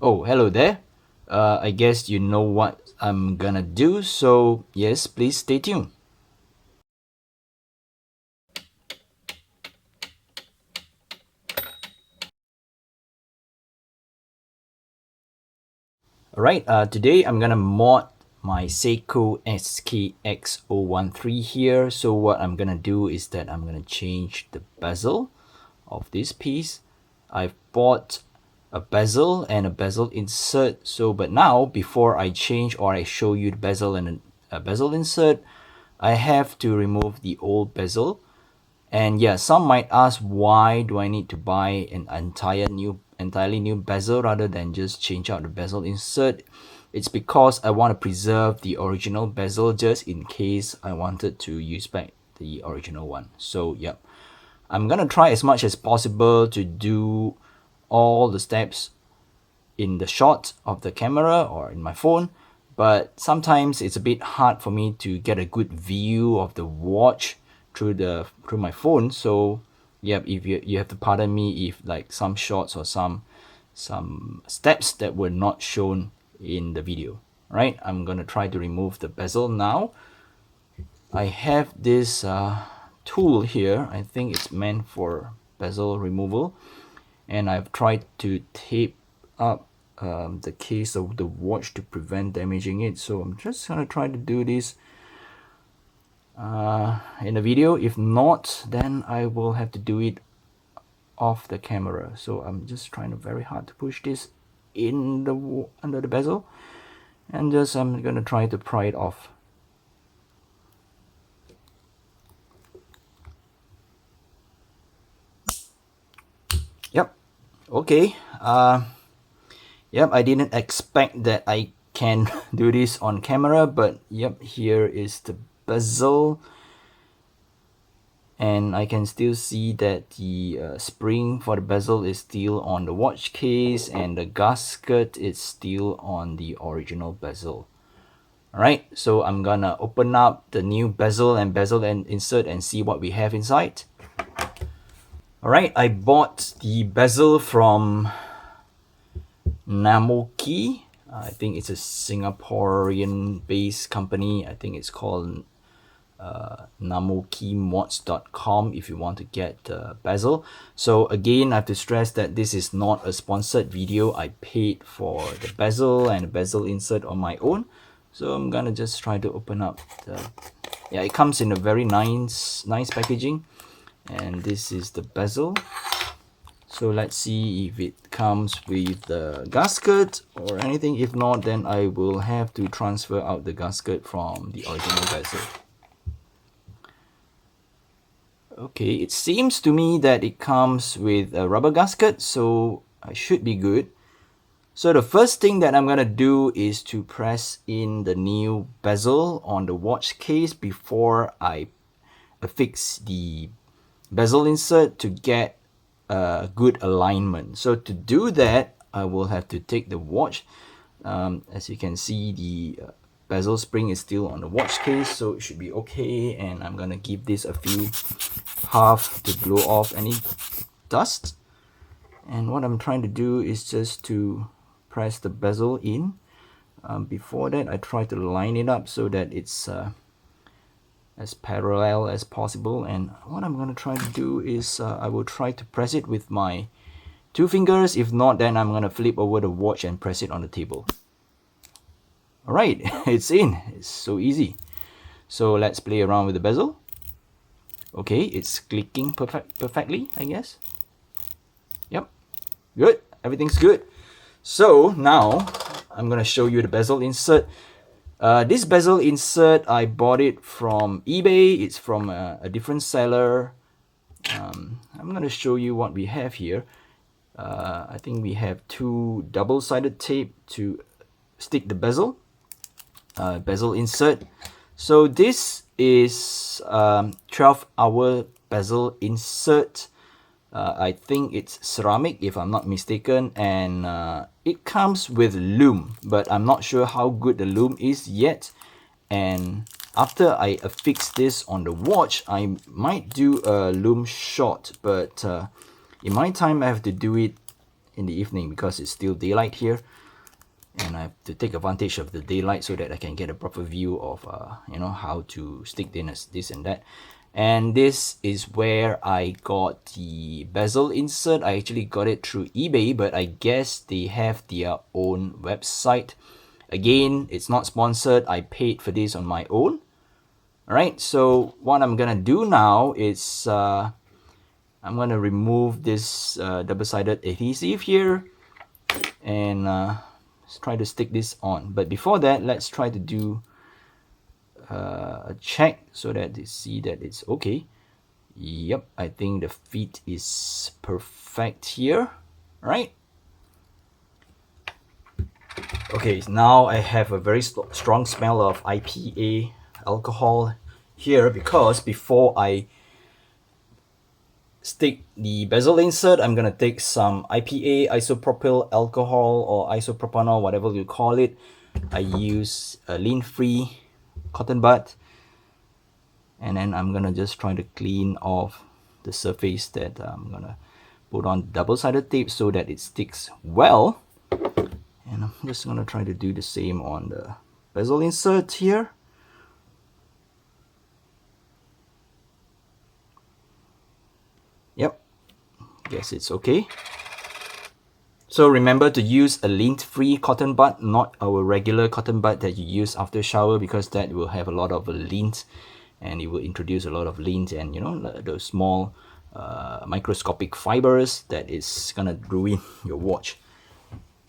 Oh, hello there. I guess you know what I'm gonna do, so yes, please stay tuned. Alright, today I'm gonna mod my Seiko SKX013 here. So what I'm gonna do is that I'm gonna change the bezel of this piece. I've bought a bezel and a bezel insert. So but now before I change or I show you the bezel and a bezel insert, I have to remove the old bezel. And yeah, some might ask, why do I need to buy an entirely new bezel rather than just change out the bezel insert? It's because I want to preserve the original bezel just in case I wanted to use back the original one. So yeah, I'm gonna try as much as possible to do all the steps in the shot of the camera or in my phone, but sometimes it's a bit hard for me to get a good view of the watch through my phone. So yeah, if you have to pardon me if like some shots or some steps that were not shown in the video. Right, I'm gonna try to remove the bezel now. I have this tool here. I think it's meant for bezel removal, and I've tried to tape up the case of the watch to prevent damaging it. So I'm just gonna try to do this in the video. If not, then I will have to do it off the camera. So I'm just trying to very hard to push this in the under the bezel, and just I'm gonna try to pry it off. Yep. Okay. Yep, I didn't expect that I can do this on camera, but yep, here is the bezel, and I can still see that the spring for the bezel is still on the watch case and the gasket is still on the original bezel. Alright, so I'm gonna open up the new bezel and insert and see what we have inside. Alright, I bought the bezel from Namoki. I think it's a Singaporean based company. I think it's called namokimods.com if you want to get the bezel. So again, I have to stress that this is not a sponsored video. I paid for the bezel and the bezel insert on my own. So I'm gonna just try to open up the, yeah, it comes in a very nice packaging, and this is the bezel. So let's see if it comes with the gasket or anything. If not, then I will have to transfer out the gasket from the original bezel. Okay, it seems to me that it comes with a rubber gasket, so I should be good. So the first thing that I'm gonna do is to press in the new bezel on the watch case before I affix the bezel insert to get a good alignment. So to do that, I will have to take the watch. As you can see, the bezel spring is still on the watch case, so it should be okay. And I'm gonna give this a few puffs to blow off any dust. And what I'm trying to do is just to press the bezel in. Before that, I try to line it up so that it's as parallel as possible. And what I'm going to try to do is I will try to press it with my two fingers. If not, then I'm going to flip over the watch and press it on the table. Alright, it's in. It's so easy. So let's play around with the bezel. Okay, it's clicking perfectly, I guess. Yep, good. Everything's good. So now I'm going to show you the bezel insert. This bezel insert, I bought it from eBay. It's from a different seller. I'm going to show you what we have here. I think we have two double-sided tape to stick the bezel. Bezel insert. So this is 12-hour bezel insert. I think it's ceramic if I'm not mistaken, and it comes with lume, but I'm not sure how good the lume is yet. And after I affix this on the watch, I might do a lume shot, but in my time I have to do it in the evening because it's still daylight here, and I have to take advantage of the daylight so that I can get a proper view of you know, how to stick this and that. And this is where I got the bezel insert. I actually got it through eBay, but I guess they have their own website. Again, it's not sponsored. I paid for this on my own. Alright, so what I'm gonna do now is I'm gonna remove this double-sided adhesive here, and let's try to stick this on. But before that, let's try to do a check so that they see that it's okay. Yep, I think the fit is perfect here, right? Okay, now I have a very strong smell of IPA alcohol here, because before I stick the bezel insert, I'm gonna take some IPA, isopropyl alcohol, or isopropanol, whatever you call it. I use a lint-free cotton bud, and then I'm gonna just try to clean off the surface that I'm gonna put on double-sided tape so that it sticks well. And I'm just gonna try to do the same on the bezel insert here. Yep, guess it's okay. So remember to use a lint-free cotton bud, not our regular cotton bud that you use after shower, because that will have a lot of lint, and it will introduce a lot of lint and, you know, those small microscopic fibers that is gonna ruin your watch.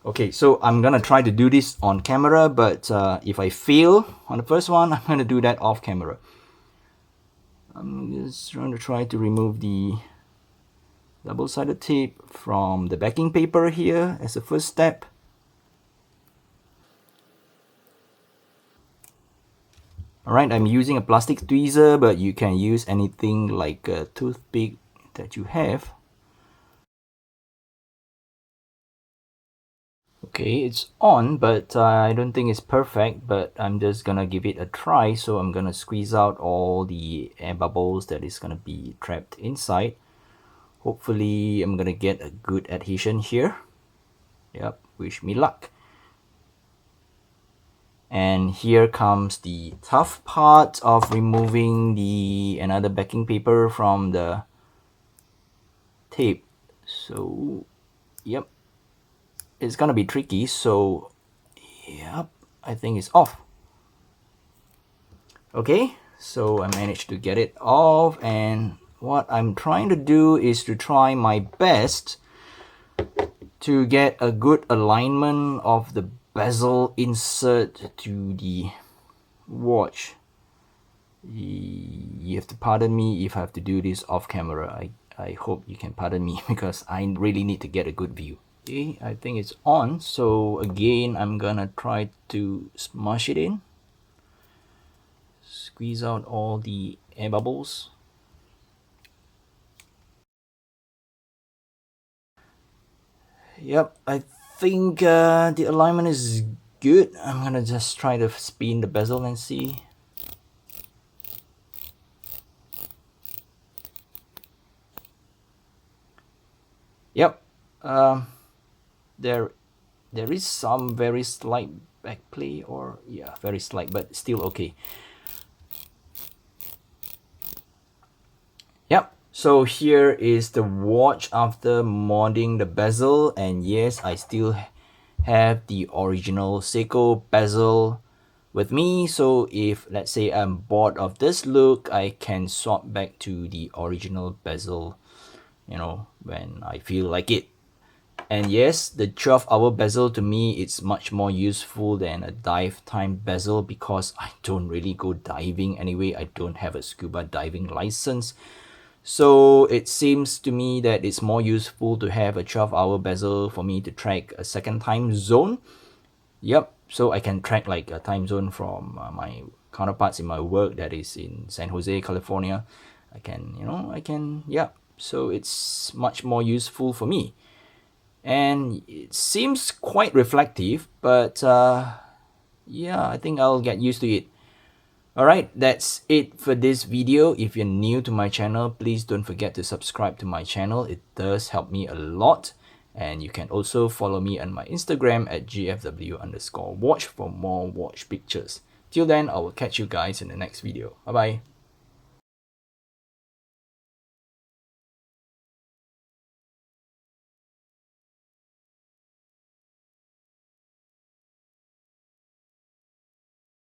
Okay, so I'm gonna try to do this on camera, but if I fail on the first one, I'm gonna do that off camera. I'm just trying to remove the double-sided tape from the backing paper here as a first step. Alright, I'm using a plastic tweezer, but you can use anything like a toothpick that you have. Okay, it's on, but I don't think it's perfect, but I'm just gonna give it a try. So I'm gonna squeeze out all the air bubbles that is gonna be trapped inside. Hopefully I'm gonna get a good adhesion here. Yep, wish me luck. And here comes the tough part of removing the another backing paper from the tape. So yep, it's gonna be tricky. So yep, I think it's off. Okay, so I managed to get it off, and what I'm trying to do is to try my best to get a good alignment of the bezel insert to the watch. You have to pardon me if I have to do this off camera. I hope you can pardon me because I really need to get a good view. Okay, I think it's on. So again, I'm gonna try to smush it in. Squeeze out all the air bubbles. Yep, I think the alignment is good. I'm gonna just try to spin the bezel and see. Yep, there is some very slight back play, or yeah, very slight, but still okay. Yep, so here is the watch after modding the bezel, and yes, I still have the original Seiko bezel with me. So if let's say I'm bored of this look, I can swap back to the original bezel, you know, when I feel like it. And yes, the 12-hour bezel to me it's much more useful than a dive time bezel, because I don't really go diving anyway. I don't have a scuba diving license. So it seems to me that it's more useful to have a 12-hour bezel for me to track a second time zone. Yep, so I can track like a time zone from my counterparts in my work that is in San Jose, California. I can, you know, yeah. So it's much more useful for me. And it seems quite reflective, but yeah, I think I'll get used to it. Alright, that's it for this video. If you're new to my channel, please don't forget to subscribe to my channel. It does help me a lot. And you can also follow me on my Instagram at gfw_watch for more watch pictures. Till then, I will catch you guys in the next video. Bye bye.